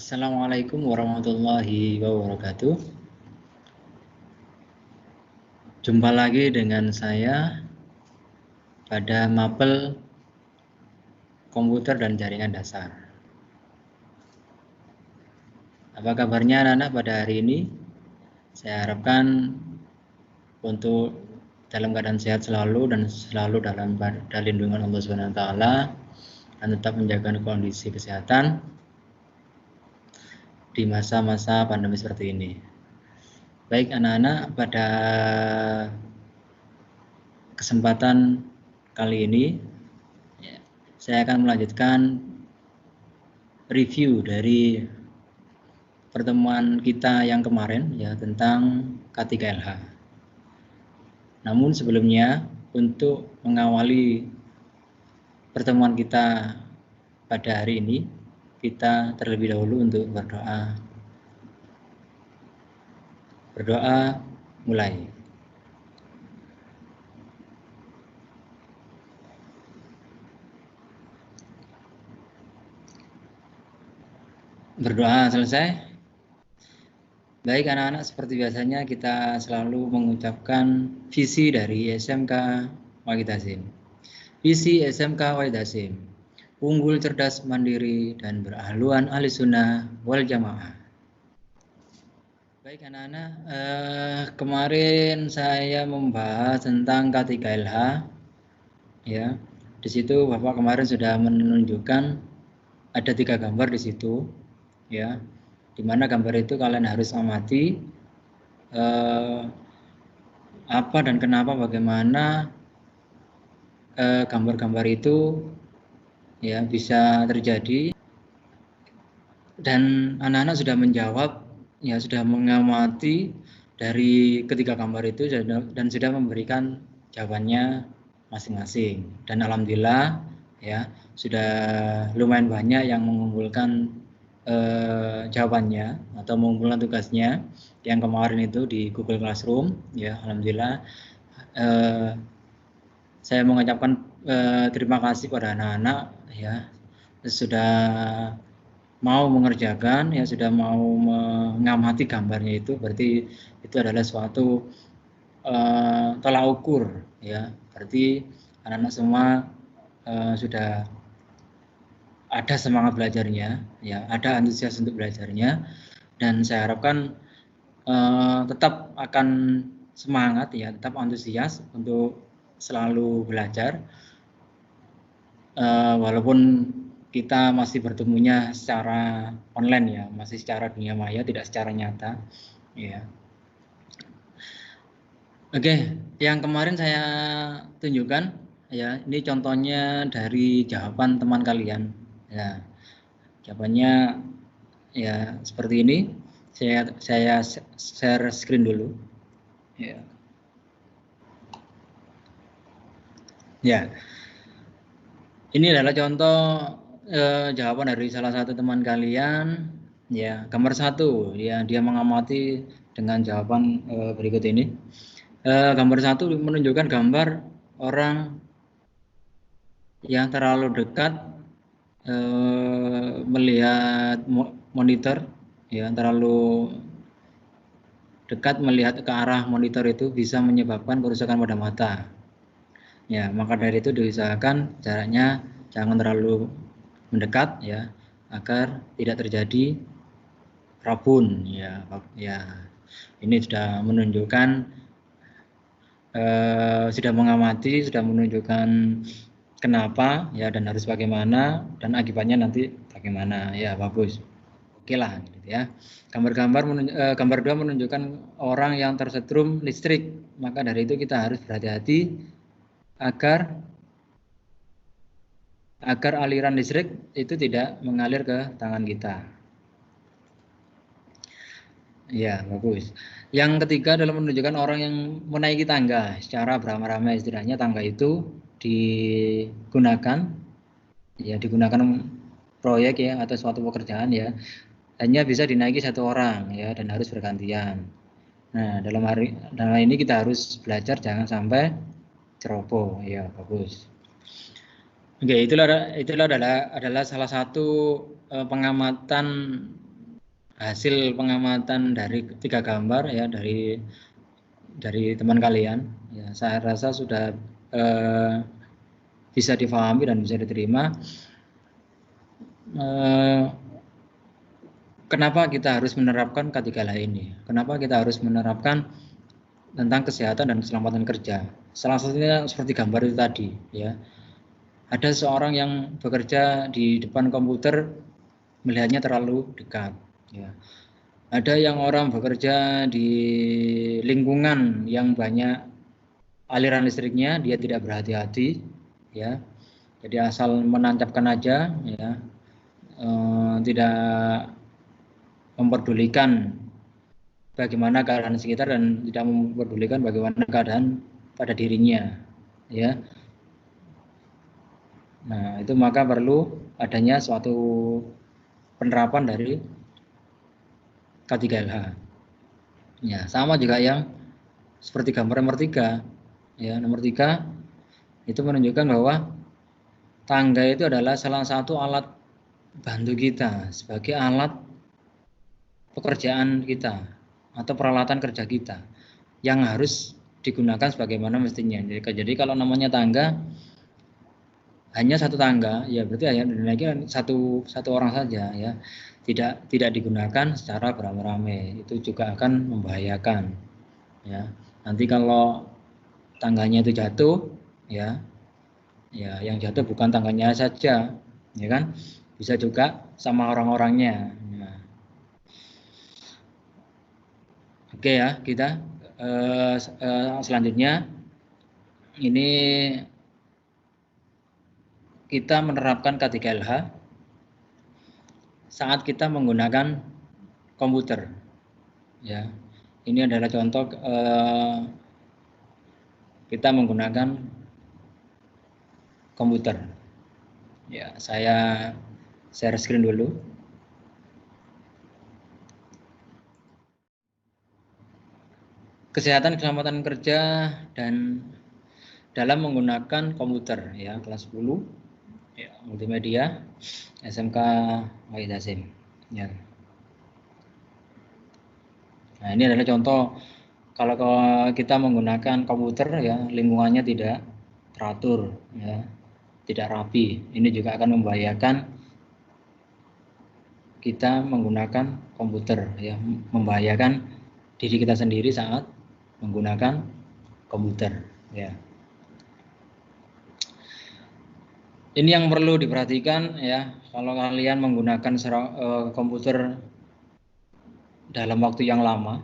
Assalamualaikum warahmatullahi wabarakatuh. Jumpa lagi dengan saya pada mapel komputer dan jaringan dasar. Apa kabarnya anak-anak pada hari ini? Saya harapkan untuk dalam keadaan sehat selalu dan selalu dalam lindungan Allah SWT dan tetap menjaga kondisi kesehatan di masa-masa pandemi seperti ini. Baik anak-anak, pada kesempatan kali ini saya akan melanjutkan review dari pertemuan kita yang kemarin ya tentang K3LH. Namun sebelumnya untuk mengawali pertemuan kita pada hari ini, kita terlebih dahulu untuk berdoa. Berdoa mulai. Berdoa selesai. Baik anak-anak, seperti biasanya kita selalu mengucapkan visi dari SMK Wahid Hasim. Visi SMK Wahid Hasim, unggul, cerdas, mandiri, dan berahluan ahli sunnah wal jamaah. Baik anak-anak, kemarin saya membahas tentang K3LH. Ya, di situ Bapak kemarin sudah menunjukkan ada 3 gambar di situ, ya. Di mana gambar itu kalian harus amati apa dan kenapa, bagaimana gambar-gambar itu ya bisa terjadi, dan anak-anak sudah menjawab, ya sudah mengamati dari ketiga gambar itu dan sudah memberikan jawabannya masing-masing, dan alhamdulillah ya sudah lumayan banyak yang mengumpulkan jawabannya atau mengumpulkan tugasnya yang kemarin itu di Google Classroom ya. Alhamdulillah saya mengucapkan terima kasih pada anak-anak ya sudah mau mengerjakan ya, sudah mau mengamati gambarnya. Itu berarti itu adalah suatu tolak ukur ya, berarti anak-anak semua sudah ada semangat belajarnya ya, ada antusias untuk belajarnya, dan saya harapkan tetap akan semangat ya, tetap antusias untuk selalu belajar walaupun kita masih bertemunya secara online ya, masih secara dunia maya, tidak secara nyata ya. Oke, yang kemarin saya tunjukkan ya, ini contohnya dari jawaban teman kalian ya. Jawabannya ya seperti ini. Saya share screen dulu ya. Ya, ini adalah contoh jawaban dari salah satu teman kalian ya. Gambar 1 ya, dia mengamati dengan jawaban berikut ini. Gambar 1 menunjukkan gambar orang yang terlalu dekat melihat monitor ya, terlalu dekat melihat ke arah monitor itu bisa menyebabkan kerusakan pada mata ya. Maka dari itu diusahakan jaraknya jangan terlalu mendekat ya, agar tidak terjadi rabun ya. Ini sudah menunjukkan sudah mengamati, sudah menunjukkan kenapa ya, dan harus bagaimana, dan akibatnya nanti bagaimana ya. Bagus, oke lah gitu ya. Gambar 2 menunjukkan orang yang tersetrum listrik. Maka dari itu kita harus berhati-hati agar aliran listrik itu tidak mengalir ke tangan kita ya. Bagus. Yang ketiga adalah menunjukkan orang yang menaiki tangga secara beramai-ramai. Istilahnya tangga itu digunakan proyek ya, atau suatu pekerjaan ya, hanya bisa dinaiki 1 orang ya, dan harus bergantian. Nah, dalam ini kita harus belajar jangan sampai ceroboh ya. Bagus. Oke, itulah adalah salah satu pengamatan hasil pengamatan dari 3 gambar ya dari teman kalian ya, saya rasa sudah bisa difahami dan bisa diterima. Kenapa kita harus menerapkan K3H ini? Kenapa kita harus menerapkan tentang kesehatan dan keselamatan kerja? Salah satunya seperti gambar itu tadi ya. Ada seorang yang bekerja di depan komputer melihatnya terlalu dekat ya. Ada yang orang bekerja di lingkungan yang banyak aliran listriknya, dia tidak berhati-hati ya. Jadi asal menancapkan aja ya. Tidak memperdulikan bagaimana keadaan sekitar dan tidak memperdulikan bagaimana keadaan pada dirinya ya. Nah, itu maka perlu adanya suatu penerapan dari K3LH. Ya, sama juga yang seperti gambar nomor 3. Ya, nomor 3 itu menunjukkan bahwa tangga itu adalah salah satu alat bantu kita sebagai alat pekerjaan kita atau peralatan kerja kita yang harus digunakan sebagaimana mestinya. Jadi kalau namanya tangga hanya satu tangga, ya berarti hanya dinaiki satu orang saja ya. Tidak digunakan secara beramai-ramai. Itu juga akan membahayakan ya. Nanti kalau tangganya itu jatuh ya yang jatuh bukan tangganya saja ya kan, bisa juga sama orang-orangnya. Nah, oke ya, kita selanjutnya ini kita menerapkan K3LH saat kita menggunakan komputer ya. Ini adalah contoh kita menggunakan komputer ya. Saya share screen dulu. Kesehatan keselamatan kerja dan dalam menggunakan komputer ya, kelas 10 ya, multimedia SMK Wahid Hasim ya. Nah, ini adalah contoh kalau kita menggunakan komputer ya, lingkungannya tidak teratur ya, tidak rapi. Ini juga akan membahayakan kita menggunakan komputer ya, membahayakan diri kita sendiri saat menggunakan komputer ya. Ini yang perlu diperhatikan ya, kalau kalian menggunakan komputer dalam waktu yang lama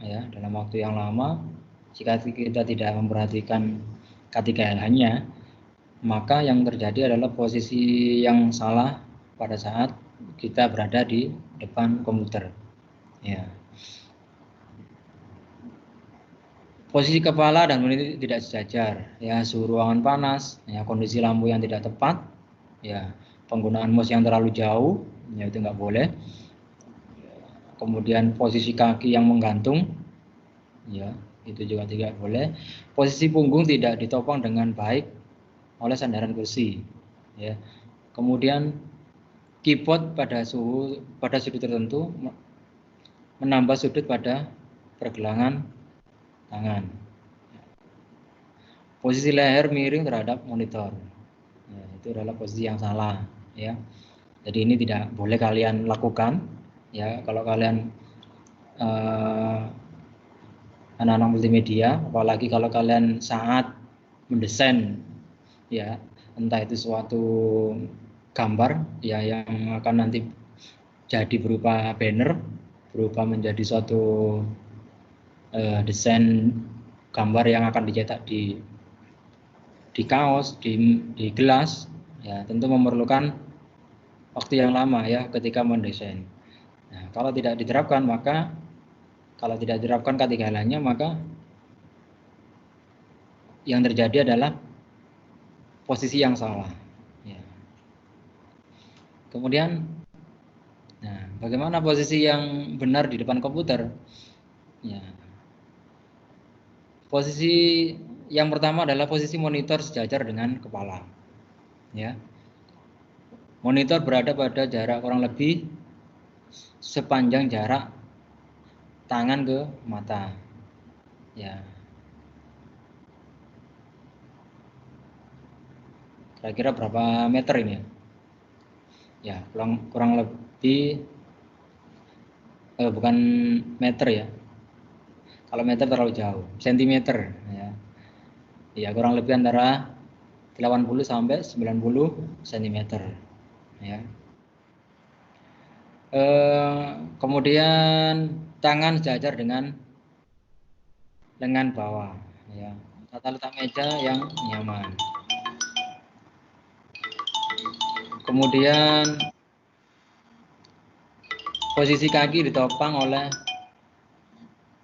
ya, dalam waktu yang lama, jika kita tidak memperhatikan K3LH-nya, maka yang terjadi adalah posisi yang salah pada saat kita berada di depan komputer ya. Posisi kepala dan menit tidak sejajar ya, suhu ruangan panas ya, kondisi lampu yang tidak tepat ya, penggunaan mouse yang terlalu jauh ya, itu nggak boleh. Kemudian posisi kaki yang menggantung ya, itu juga tidak boleh. Posisi punggung tidak ditopang dengan baik oleh sandaran kursi ya. Kemudian keyboard pada sudut tertentu menambah sudut pada pergelangan tangan. Posisi leher miring terhadap monitor ya, itu adalah posisi yang salah ya. Jadi ini tidak boleh kalian lakukan ya. Kalau kalian anak-anak multimedia, apalagi kalau kalian saat mendesain ya, entah itu suatu gambar ya yang akan nanti jadi berupa banner, berupa menjadi suatu desain gambar yang akan dicetak di kaos, di gelas ya, tentu memerlukan waktu yang lama ya ketika mendesain. Nah, kalau tidak diterapkan K3H-nya, maka yang terjadi adalah posisi yang salah ya. Kemudian nah, bagaimana posisi yang benar di depan komputer ya. Posisi yang pertama adalah posisi monitor sejajar dengan kepala ya. Monitor berada pada jarak kurang lebih sepanjang jarak tangan ke mata. Ya. Kira-kira berapa meter ini ya? Ya, kurang lebih bukan meter ya. Kalau meter terlalu jauh, sentimeter ya. Ya, kurang lebih antara 80 sampai 90 cm ya. Kemudian tangan sejajar dengan lengan bawah ya. Tata letak meja yang nyaman. Kemudian posisi kaki ditopang oleh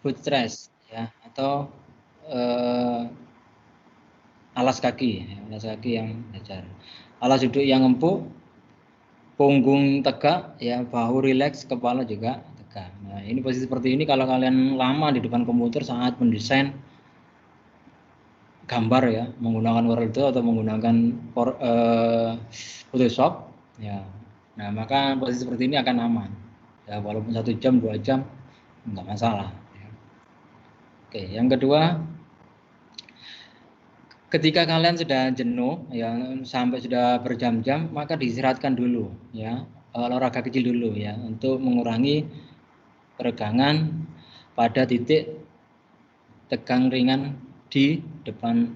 footrest ya, atau alas kaki yang datar. Alas duduk yang empuk, punggung tegak ya, bahu rileks, kepala juga tegak. Nah, ini posisi seperti ini kalau kalian lama di depan komputer saat mendesain gambar ya, menggunakan Corel atau menggunakan Photoshop ya. Nah, maka posisi seperti ini akan aman. Ya, walaupun 1 jam, 2 jam enggak masalah ya. Oke, yang kedua, ketika kalian sudah jenuh ya, sampai sudah berjam-jam, maka diistirahatkan dulu ya, olahraga kecil dulu ya, untuk mengurangi peregangan pada titik tegang ringan di depan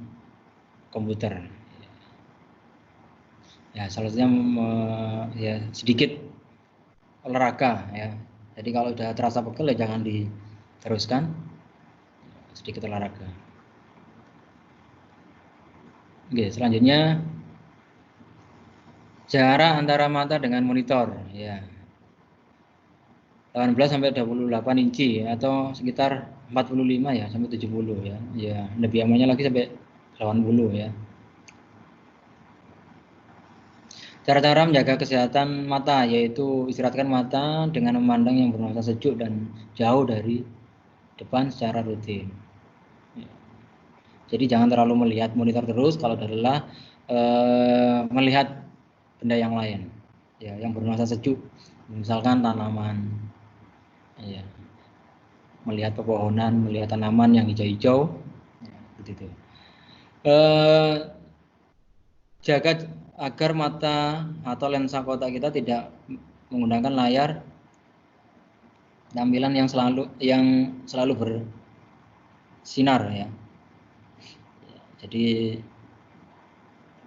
komputer. Ya, salah satunya ya sedikit olahraga ya. Jadi kalau sudah terasa pegel ya jangan diteruskan, sedikit olahraga. Oke, selanjutnya jarak antara mata dengan monitor ya. 18 sampai 28 inci atau sekitar 45 ya sampai 70 ya. Ya, lebih amannya lagi sampai 80 ya. Cara-cara menjaga kesehatan mata yaitu istirahatkan mata dengan memandang yang bernuansa sejuk dan jauh dari depan secara rutin. Jadi jangan terlalu melihat monitor terus, kalau udah lelah melihat benda yang lain ya, yang bernuansa sejuk, misalkan tanaman ya, melihat pepohonan, melihat tanaman yang hijau-hijau ya, begitu. Jaga agar mata atau lensa kotak kita tidak menggunakan layar tampilan yang selalu bersinar ya. Jadi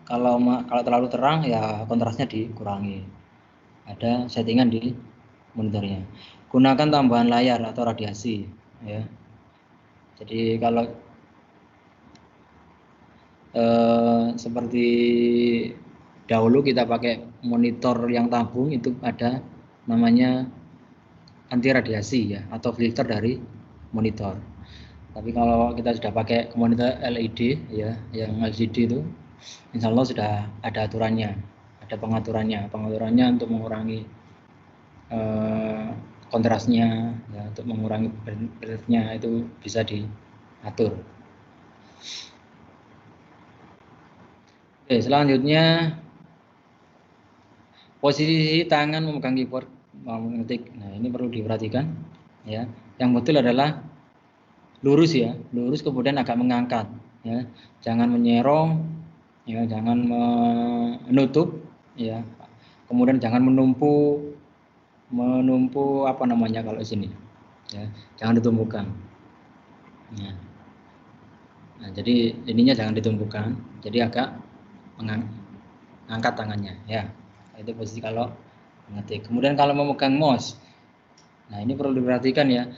kalau terlalu terang ya kontrasnya dikurangi. Ada settingan di monitornya. Gunakan tambahan layar atau radiasi ya. Jadi kalau seperti dahulu kita pakai monitor yang tabung, itu ada namanya anti radiasi ya, atau filter dari monitor. Tapi kalau kita sudah pakai monitor LED ya, yang LCD itu, insya Allah sudah ada aturannya, ada pengaturannya untuk mengurangi kontrasnya ya, untuk mengurangi brightness-nya itu bisa diatur. Oke, selanjutnya posisi tangan memegang keyboard mengetik. Nah, ini perlu diperhatikan ya. Yang betul adalah lurus ya, lurus kemudian agak mengangkat ya. Jangan menyerong ya, jangan menutup ya. Kemudian jangan menumpu apa namanya kalau sini ya, jangan ditumpukan ya. Nah, jadi ininya jangan ditumpukan, jadi agak mengangkat tangannya ya. Itu posisi kalau mengetik. Kemudian kalau memegang mouse, nah ini perlu diperhatikan ya.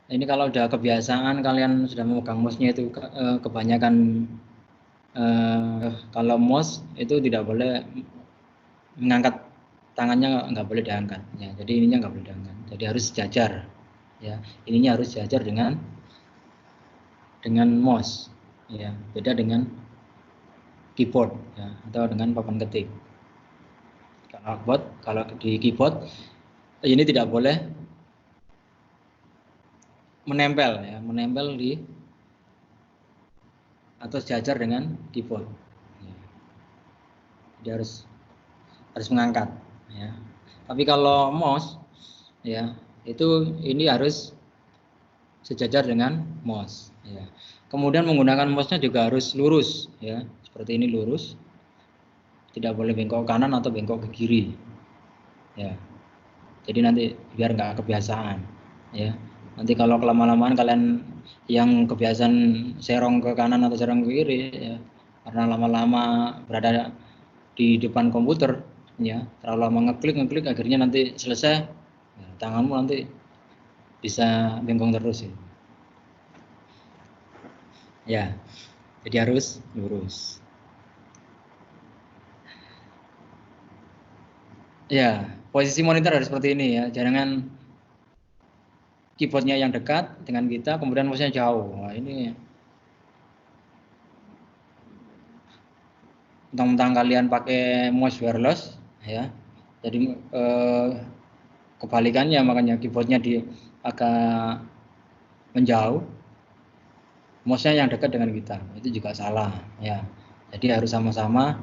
Ini kalau udah kebiasaan kalian sudah memegang mouse-nya itu kebanyakan kalau mouse itu tidak boleh mengangkat tangannya, nggak boleh diangkat ya. Jadi ininya nggak boleh diangkat, jadi harus sejajar ya. Ininya harus sejajar dengan mouse ya, beda dengan keyboard ya, atau dengan papan ketik. Kalau di keyboard ini tidak boleh menempel di atau sejajar dengan keyboard ya. Jadi harus mengangkat ya. Tapi kalau mouse ya. Itu ini harus sejajar dengan mouse, ya. Kemudian menggunakan mouse-nya juga harus lurus, ya. Seperti ini lurus. Tidak boleh bengkok ke kanan atau bengkok ke kiri, ya. Jadi nanti biar nggak kebiasaan, ya. Nanti kalau kelama-lamaan kalian yang kebiasaan serong ke kanan atau serong ke kiri, ya, karena lama-lama berada di depan komputer, ya, terlalu lama ngeklik akhirnya nanti selesai, ya, tanganmu nanti bisa bengkong terus, ya. Ya, jadi harus lurus. Ya, posisi monitor harus seperti ini, ya. Jangan keyboardnya yang dekat dengan kita, kemudian mouse-nya jauh. Nah, ini tentang kalian pakai mouse wireless, ya. Jadi kebalikannya, makanya keyboardnya agak menjauh, mouse-nya yang dekat dengan kita, itu juga salah, ya. Jadi harus sama-sama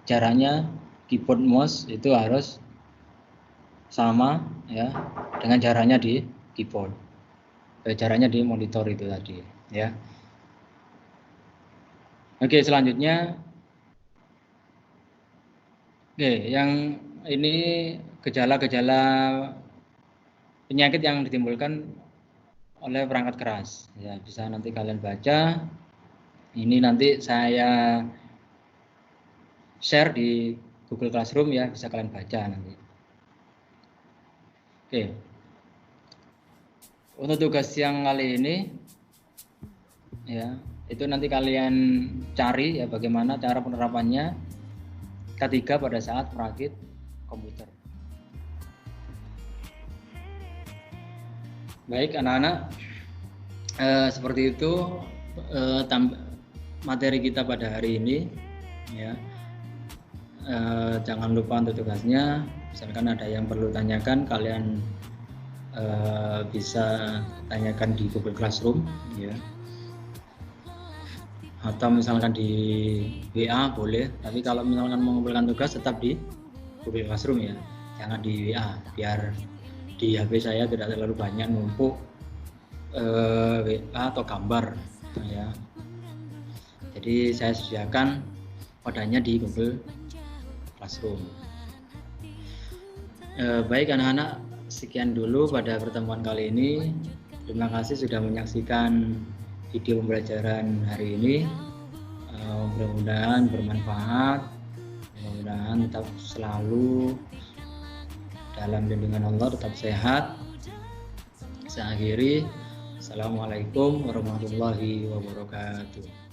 jaraknya keyboard mouse itu harus sama, ya, dengan jaraknya di keyboard, jaraknya di monitor itu tadi, ya. Oke, selanjutnya, oke, yang ini gejala-gejala penyakit yang ditimbulkan oleh perangkat keras, ya. Bisa nanti kalian baca. Ini nanti saya share di Google Classroom, ya, bisa kalian baca nanti. Oke. Untuk tugas yang kali ini, ya, itu nanti kalian cari, ya, bagaimana cara penerapannya ketika pada saat merakit komputer. Baik anak-anak, seperti itu materi kita pada hari ini, ya. Jangan lupa untuk tugasnya, misalkan ada yang perlu tanyakan, kalian bisa tanyakan di Google Classroom, ya, atau misalkan di WA boleh, tapi kalau misalkan mengumpulkan tugas tetap di Google Classroom, ya, jangan di WA, biar di HP saya tidak terlalu banyak numpuk WA atau gambar, ya. Jadi saya sediakan kodenya di Google Classroom. Baik anak-anak, sekian dulu pada pertemuan kali ini. Terima kasih sudah menyaksikan video pembelajaran hari ini. Mudah-mudahan bermanfaat. Mudah-mudahan tetap selalu dalam lindungan Allah, tetap sehat. Saya akhiri. Assalamualaikum warahmatullahi wabarakatuh.